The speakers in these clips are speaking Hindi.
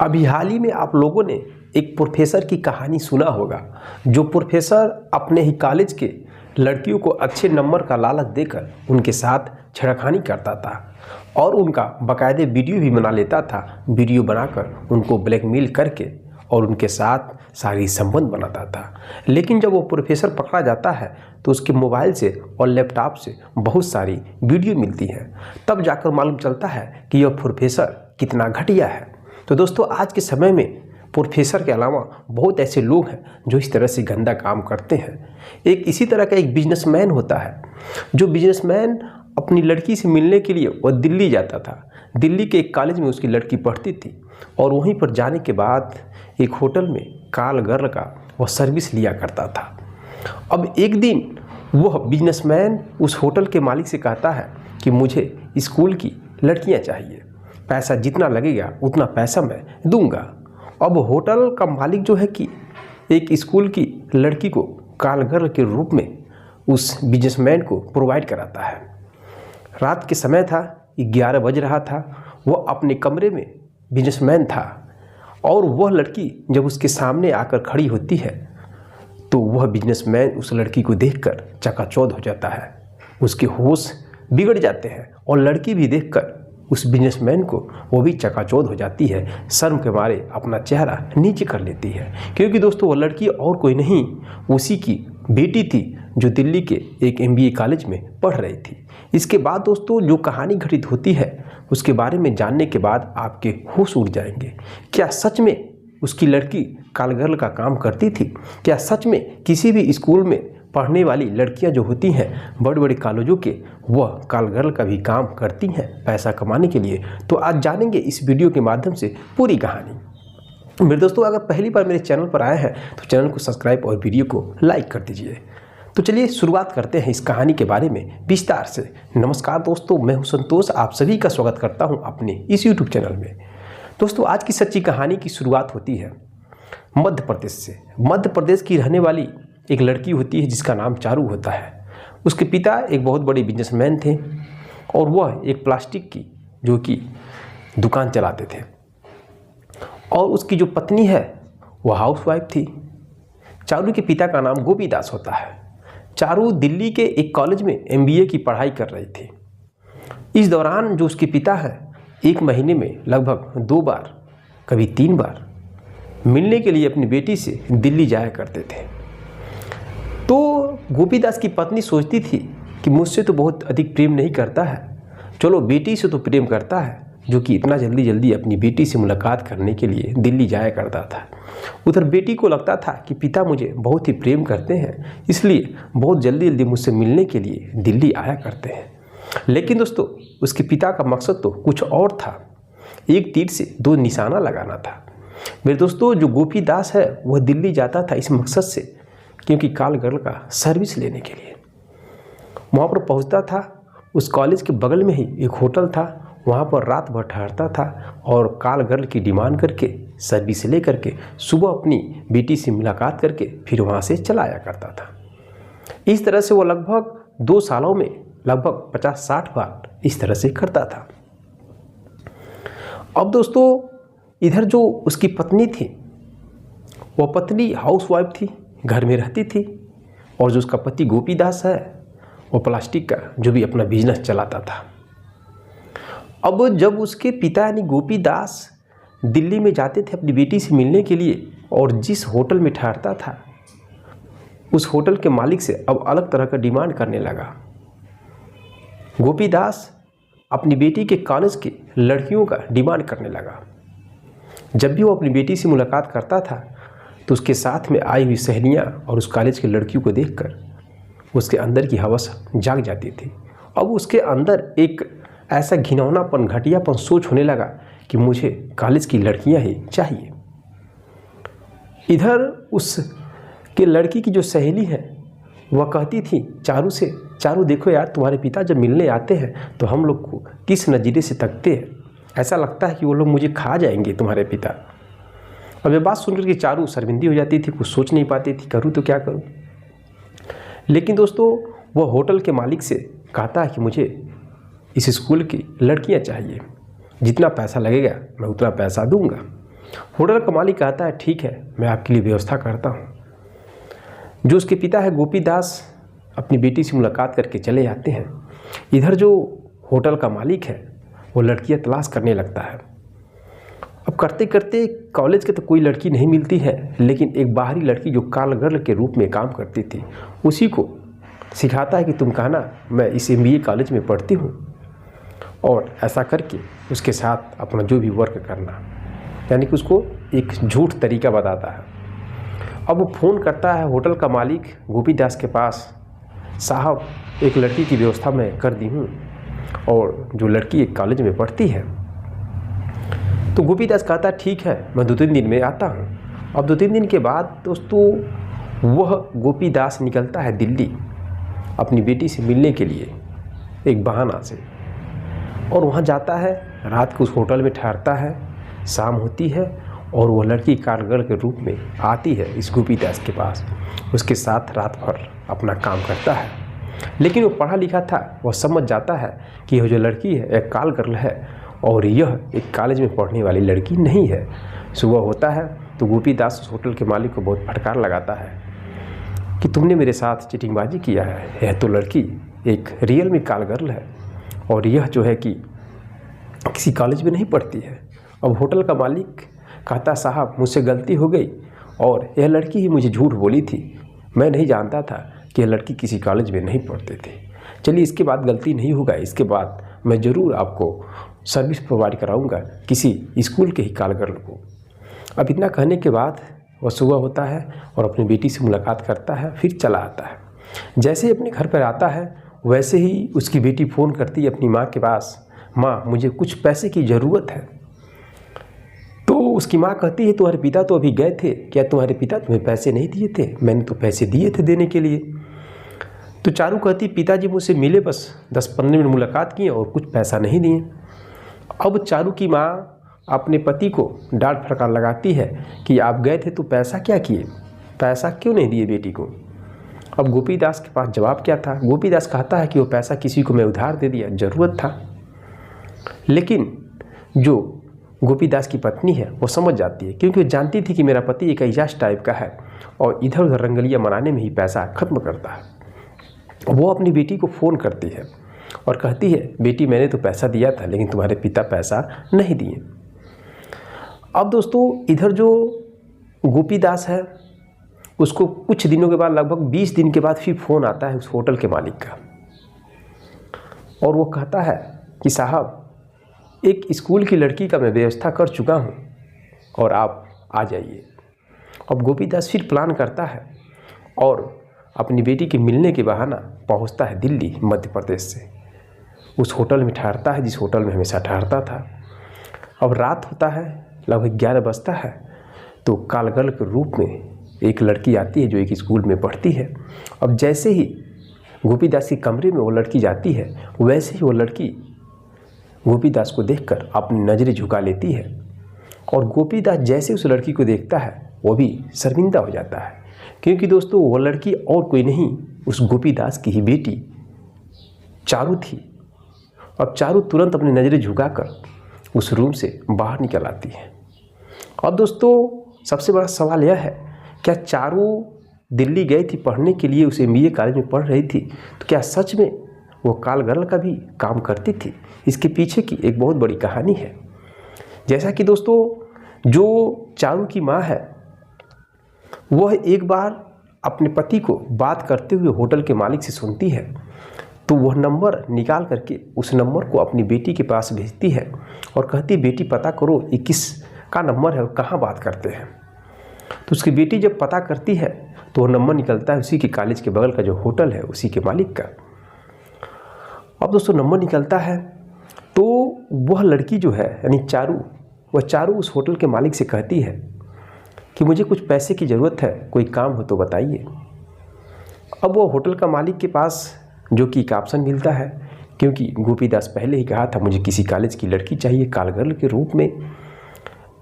अभी हाल ही में आप लोगों ने एक प्रोफेसर की कहानी सुना होगा, जो प्रोफेसर अपने ही कॉलेज के लड़कियों को अच्छे नंबर का लालच देकर उनके साथ छेड़खानी करता था और उनका बाकायदे वीडियो भी बना लेता था। वीडियो बनाकर उनको ब्लैकमेल करके और उनके साथ शारीरिक संबंध बनाता था। लेकिन जब वो प्रोफेसर पकड़ा जाता है तो उसके मोबाइल से और लैपटॉप से बहुत सारी वीडियो मिलती हैं। तब जाकर मालूम चलता है कि यह प्रोफेसर कितना घटिया है। तो दोस्तों, आज के समय में प्रोफेसर के अलावा बहुत ऐसे लोग हैं जो इस तरह से गंदा काम करते हैं। एक इसी तरह का एक बिजनेसमैन होता है, जो बिजनेसमैन अपनी लड़की से मिलने के लिए वह दिल्ली जाता था। दिल्ली के एक कॉलेज में उसकी लड़की पढ़ती थी और वहीं पर जाने के बाद एक होटल में कॉल गर्ल का वह सर्विस लिया करता था। अब एक दिन वह बिजनेसमैन उस होटल के मालिक से कहता है कि मुझे स्कूल की लड़कियां चाहिए, पैसा जितना लगेगा उतना पैसा मैं दूंगा। अब होटल का मालिक जो है कि एक स्कूल की लड़की को कॉल गर्ल के रूप में उस बिजनेसमैन को प्रोवाइड कराता है। रात के समय था, 11 बज रहा था। वह अपने कमरे में बिजनेसमैन था और वह लड़की जब उसके सामने आकर खड़ी होती है तो वह बिजनेसमैन उस लड़की को देखकर चकाचौंध हो जाता है। उसके होश बिगड़ जाते हैं और लड़की भी देखकर उस बिजनेसमैन को वो भी चकाचौंध हो जाती है। शर्म के मारे अपना चेहरा नीचे कर लेती है, क्योंकि दोस्तों वो लड़की और कोई नहीं, उसी की बेटी थी जो दिल्ली के एक MBA कॉलेज में पढ़ रही थी। इसके बाद दोस्तों जो कहानी घटित होती है उसके बारे में जानने के बाद आपके होश उड़ जाएंगे। क्या सच में उसकी लड़की कॉल गर्ल का काम करती थी? क्या सच में किसी भी स्कूल में पढ़ने वाली लड़कियां जो होती हैं बड़े बड़े कॉलेजों के, वह कॉल गर्ल का भी काम करती हैं पैसा कमाने के लिए? तो आज जानेंगे इस वीडियो के माध्यम से पूरी कहानी। मेरे दोस्तों, अगर पहली बार मेरे चैनल पर आए हैं तो चैनल को सब्सक्राइब और वीडियो को लाइक कर दीजिए। तो चलिए शुरुआत करते हैं इस कहानी के बारे में विस्तार से। नमस्कार दोस्तों, मैं हूं संतोष, आप सभी का स्वागत करता हूं अपने इस यूट्यूब चैनल में। दोस्तों, आज की सच्ची कहानी की शुरुआत होती है मध्य प्रदेश से। मध्य प्रदेश की रहने वाली एक लड़की होती है जिसका नाम चारू होता है। उसके पिता एक बहुत बड़े बिजनेसमैन थे और वह एक प्लास्टिक की जो कि दुकान चलाते थे, और उसकी जो पत्नी है वह हाउसवाइफ थी। चारू के पिता का नाम गोपी दास होता है। चारू दिल्ली के एक कॉलेज में MBA की पढ़ाई कर रही थी। इस दौरान जो उसके पिता है एक महीने में लगभग 2 बार, कभी 3 बार मिलने के लिए अपनी बेटी से दिल्ली जाया करते थे। तो गोपीदास की पत्नी सोचती थी कि मुझसे तो बहुत अधिक प्रेम नहीं करता है, चलो बेटी से तो प्रेम करता है, जो कि इतना जल्दी जल्दी अपनी बेटी से मुलाकात करने के लिए दिल्ली जाया करता था। उधर बेटी को लगता था कि पिता मुझे बहुत ही प्रेम करते हैं, इसलिए बहुत जल्दी जल्दी मुझसे मिलने के लिए दिल्ली आया करते हैं। लेकिन दोस्तों, उसके पिता का मकसद तो कुछ और था। एक तीर से 2 निशाना लगाना था। मेरे दोस्तों, जो गोपी दास है वह दिल्ली जाता था इस मकसद से, क्योंकि कॉल गर्ल का सर्विस लेने के लिए। वहाँ पर पहुँचता था। उस कॉलेज के बगल में ही एक होटल था, वहाँ पर रात भर ठहरता था और कॉल गर्ल की डिमांड करके सर्विस ले करके सुबह अपनी बेटी से मुलाकात करके फिर वहाँ से चला आया करता था। इस तरह से वो लगभग 2 सालों में लगभग 50-60 बार इस तरह से करता था। अब दोस्तों, इधर जो उसकी पत्नी थी वह पत्नी हाउसवाइफ थी, घर में रहती थी, और जो उसका पति गोपी दास है वो प्लास्टिक का जो भी अपना बिजनेस चलाता था। अब जब उसके पिता यानी गोपी दास दिल्ली में जाते थे अपनी बेटी से मिलने के लिए और जिस होटल में ठहरता था, उस होटल के मालिक से अब अलग तरह का डिमांड करने लगा। गोपी दास अपनी बेटी के कॉलेज की लड़कियों का डिमांड करने लगा। जब भी वो अपनी बेटी से मुलाकात करता था तो उसके साथ में आई हुई सहेलियाँ और उस कॉलेज की लड़कियों को देखकर उसके अंदर की हवस जाग जाती थी। अब उसके अंदर एक ऐसा घिनौनापन, घटियापन सोच होने लगा कि मुझे कॉलेज की लड़कियां ही चाहिए। इधर उस के लड़की की जो सहेली है वह कहती थी चारू से, चारू देखो यार, तुम्हारे पिता जब मिलने आते हैं तो हम लोग को किस नज़रिए से तकते हैं, ऐसा लगता है कि वो लोग मुझे खा जाएंगे तुम्हारे पिता। अब ये बात सुनकर के चारू शर्मिंदी हो जाती थी, कुछ सोच नहीं पाती थी, करूँ तो क्या करूँ। लेकिन दोस्तों, वह होटल के मालिक से कहता है कि मुझे इस स्कूल की लड़कियां चाहिए, जितना पैसा लगेगा मैं उतना पैसा दूंगा। होटल का मालिक कहता है ठीक है, मैं आपके लिए व्यवस्था करता हूँ। जो उसके पिता है गोपी दास अपनी बेटी से मुलाकात करके चले जाते हैं। इधर जो होटल का मालिक है वो लड़कियां तलाश करने लगता है। अब करते करते कॉलेज के तो कोई लड़की नहीं मिलती है, लेकिन एक बाहरी लड़की जो काल गर्ल के रूप में काम करती थी उसी को सिखाता है कि तुम कहना मैं इस MBA कॉलेज में पढ़ती हूँ, और ऐसा करके उसके साथ अपना जो भी वर्क करना, यानी कि उसको एक झूठ तरीका बताता है। अब वो फ़ोन करता है होटल का मालिक गोपी दास के पास, साहब एक लड़की की व्यवस्था मैं कर दी हूँ और जो लड़की एक कॉलेज में पढ़ती है। तो गोपी दास कहता है ठीक है, मैं 2-3 दिन में आता हूँ। अब 2-3 दिन के बाद दोस्तों वह गोपी दास निकलता है दिल्ली अपनी बेटी से मिलने के लिए एक बहाना से, और वहाँ जाता है, रात को उस होटल में ठहरता है। शाम होती है और वह लड़की कारगर के रूप में आती है इस गोपी दास के पास, उसके साथ रात भर अपना काम करता है। लेकिन वो पढ़ा लिखा था, वह समझ जाता है कि यह जो लड़की है एक काल गर्ल है और यह एक कॉलेज में पढ़ने वाली लड़की नहीं है। सुबह होता है तो गोपी दास उस होटल के मालिक को बहुत फटकार लगाता है कि तुमने मेरे साथ चीटिंगबाजी किया है, यह तो लड़की एक रियल में काल गर्ल है और यह जो है कि किसी कॉलेज में नहीं पढ़ती है। अब होटल का मालिक कहता साहब मुझसे गलती हो गई और यह लड़की ही मुझे झूठ बोली थी, मैं नहीं जानता था कि यह लड़की किसी कॉलेज में नहीं पढ़ते थे। चलिए इसके बाद गलती नहीं होगा, इसके बाद मैं ज़रूर आपको सर्विस प्रोवाइड कराऊंगा किसी स्कूल के ही काल गर्ल को। अब इतना कहने के बाद वह सुबह होता है और अपनी बेटी से मुलाकात करता है, फिर चला आता है। जैसे ही अपने घर पर आता है वैसे ही उसकी बेटी फ़ोन करती है अपनी माँ के पास, माँ मुझे कुछ पैसे की ज़रूरत है। तो उसकी माँ कहती है तुम्हारे पिता तो अभी गए थे, क्या तुम्हारे पिता तुम्हें पैसे नहीं दिए थे? मैंने तो पैसे दिए थे देने के लिए। तो चारू कहती पिताजी मुझसे मिले, बस 10-15 मिनट मुलाकात किए और कुछ पैसा नहीं दिए। अब चारू की माँ अपने पति को डांट फटकार लगाती है कि आप गए थे तो पैसा क्या किए, पैसा क्यों नहीं दिए बेटी को? अब गोपी दास के पास जवाब क्या था? गोपी दास कहता है कि वो पैसा किसी को मैं उधार दे दिया, ज़रूरत था। लेकिन जो गोपी दास की पत्नी है वो समझ जाती है, क्योंकि वो जानती थी कि मेरा पति एक एजाज टाइप का है और इधर उधर रंगलियाँ मनाने में ही पैसा ख़त्म करता है। वो अपनी बेटी को फ़ोन करती है और कहती है बेटी मैंने तो पैसा दिया था लेकिन तुम्हारे पिता पैसा नहीं दिए। अब दोस्तों इधर जो गोपी दास है उसको कुछ दिनों के बाद, लगभग 20 दिन के बाद फिर फ़ोन आता है उस होटल के मालिक का, और वो कहता है कि साहब एक स्कूल की लड़की का मैं व्यवस्था कर चुका हूँ और आप आ जाइए। अब गोपी दास फिर प्लान करता है और अपनी बेटी के मिलने के बहाना पहुँचता है दिल्ली मध्य प्रदेश से। उस होटल में ठहरता है जिस होटल में हमेशा ठहरता था। अब रात होता है, लगभग 11 बजता है, तो कालगर्ल के रूप में एक लड़की आती है जो एक स्कूल में पढ़ती है। अब जैसे ही गोपी दास के कमरे में वो लड़की जाती है वैसे ही वो लड़की गोपी दास को देखकर अपनी नज़रें झुका लेती है, और गोपी दास जैसे उस लड़की को देखता है वो भी शर्मिंदा हो जाता है, क्योंकि दोस्तों वो लड़की और कोई नहीं उस गोपी दास की ही बेटी चारू थी। अब चारू तुरंत अपनी नज़रें झुकाकर उस रूम से बाहर निकल आती है। अब दोस्तों सबसे बड़ा सवाल यह है, क्या चारू दिल्ली गई थी पढ़ने के लिए, उस MBA कॉलेज में पढ़ रही थी, तो क्या सच में वो काल गर्ल का भी काम करती थी? इसके पीछे की एक बहुत बड़ी कहानी है। जैसा कि दोस्तों जो चारू की माँ है वह एक बार अपने पति को बात करते हुए होटल के मालिक से सुनती है, तो वह नंबर निकाल करके उस नंबर को अपनी बेटी के पास भेजती है और कहती बेटी पता करो ये किस का नंबर है और कहाँ बात करते हैं। तो उसकी बेटी जब पता करती है तो वह नंबर निकलता है उसी के कॉलेज के बगल का जो होटल है उसी के मालिक का। अब दोस्तों नंबर निकलता है तो वह लड़की जो है यानी चारू, वह चारू उस होटल के मालिक से कहती है कि मुझे कुछ पैसे की ज़रूरत है, कोई काम हो तो बताइए। अब वो होटल का मालिक के पास जो कि एक ऑप्शन मिलता है, क्योंकि गोपी दास पहले ही कहा था मुझे किसी कॉलेज की लड़की चाहिए कालगर्ल के रूप में।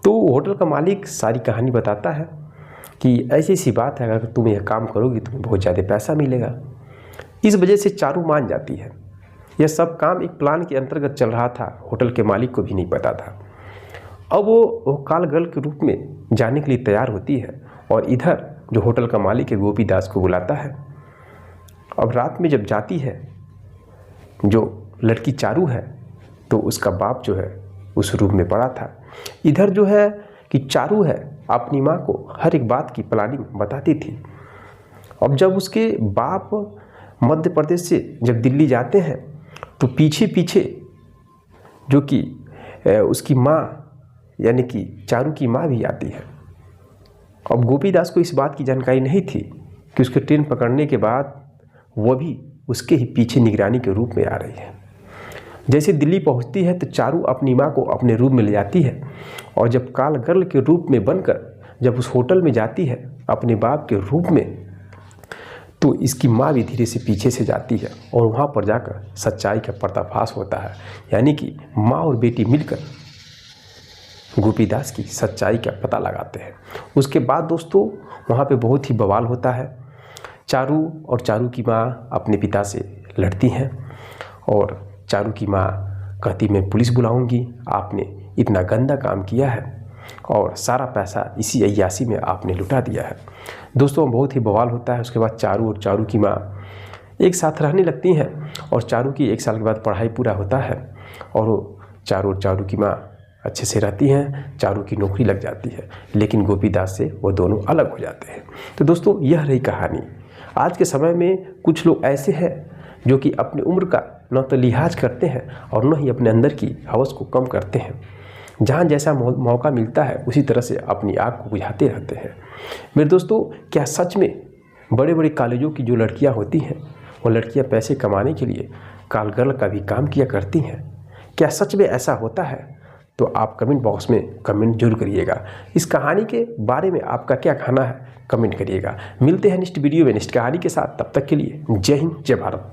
तो होटल का मालिक सारी कहानी बताता है कि ऐसी सी बात है, अगर तुम यह काम करोगी तुम्हें बहुत ज़्यादा पैसा मिलेगा। इस वजह से चारू मान जाती है। यह सब काम एक प्लान के अंतर्गत चल रहा था, होटल के मालिक को भी नहीं पता था। अब वो काल गर्ल के रूप में जाने के लिए तैयार होती है और इधर जो होटल का मालिक है गोपीदास को बुलाता है। अब रात में जब जाती है जो लड़की चारू है तो उसका बाप जो है उस रूम में पड़ा था। इधर जो है कि चारू है अपनी माँ को हर एक बात की प्लानिंग बताती थी। अब जब उसके बाप मध्य प्रदेश से जब दिल्ली जाते हैं तो पीछे पीछे जो कि उसकी माँ यानी कि चारू की माँ भी आती है। अब गोपीदास को इस बात की जानकारी नहीं थी कि उसके ट्रेन पकड़ने के बाद वह भी उसके ही पीछे निगरानी के रूप में आ रही है। जैसे दिल्ली पहुंचती है तो चारू अपनी माँ को अपने रूम में ले जाती है और जब काल गर्ल के रूप में बनकर जब उस होटल में जाती है अपने बाप के रूप में तो इसकी माँ भी धीरे से पीछे से जाती है और वहाँ पर जाकर सच्चाई का पर्दाफाश होता है। यानी कि माँ और बेटी मिलकर गोपीदास की सच्चाई का पता लगाते हैं। उसके बाद दोस्तों वहाँ पे बहुत ही बवाल होता है। चारू और चारू की माँ अपने पिता से लड़ती हैं और चारू की माँ कहती मैं पुलिस बुलाऊंगी, आपने इतना गंदा काम किया है और सारा पैसा इसी अय्यासी में आपने लुटा दिया है। दोस्तों बहुत ही बवाल होता है। उसके बाद चारू और चारू की माँ एक साथ रहने लगती हैं और चारू की 1 साल के बाद पढ़ाई पूरा होता है और वो चारू और चारू की माँ अच्छे से रहती हैं। चारू की नौकरी लग जाती है लेकिन गोपीदास से वो दोनों अलग हो जाते हैं। तो दोस्तों यह रही कहानी। आज के समय में कुछ लोग ऐसे हैं जो कि अपनी उम्र का न तो लिहाज करते हैं और न ही अपने अंदर की हवस को कम करते हैं। जहाँ जैसा मौका मिलता है उसी तरह से अपनी आग को बुझाते रहते हैं। मेरे दोस्तों क्या सच में बड़े बड़े कॉलेजों की जो लड़कियाँ होती हैं वो लड़कियाँ पैसे कमाने के लिए काल गर्ल का भी काम किया करती हैं? क्या सच में ऐसा होता है? तो आप कमेंट बॉक्स में कमेंट जरूर करिएगा। इस कहानी के बारे में आपका क्या कहना है कमेंट करिएगा। मिलते हैं नेक्स्ट वीडियो में नेक्स्ट कहानी के साथ। तब तक के लिए जय हिंद जय भारत।